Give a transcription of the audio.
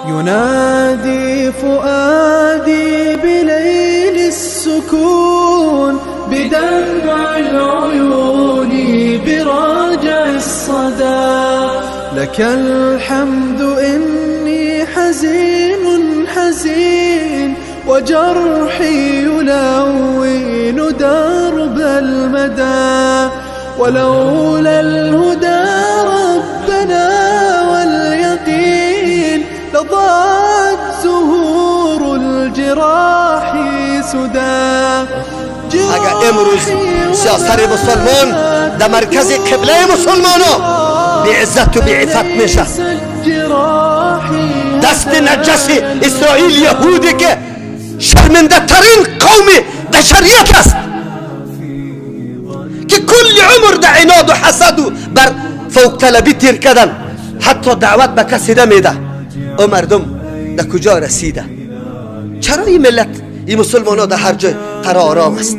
ينادي فؤادي بليل السكون، بدمع العيون براجع الصدى. لك الحمد إني حزين حزين، وجرحي يلون درب المدى. ولولا الهدى ربنا واليقين، لضاعت زهور الجراح سدى. اگر امروز سیاست مسلمان در مرکز قبله مسلمانو بی عزت و بی عفت میشه، دست نجس اسرائیل یهودی که شرمنده ترین قوم بشریت است، که کل عمر در عناد و حسد و بر فوق طلبی تیر کردن، حتی دعوت به کسی نمیده. او مردم در کجا رسیده؟ چرا این ملت این مسلمان ها در هر جای قرار آرام است؟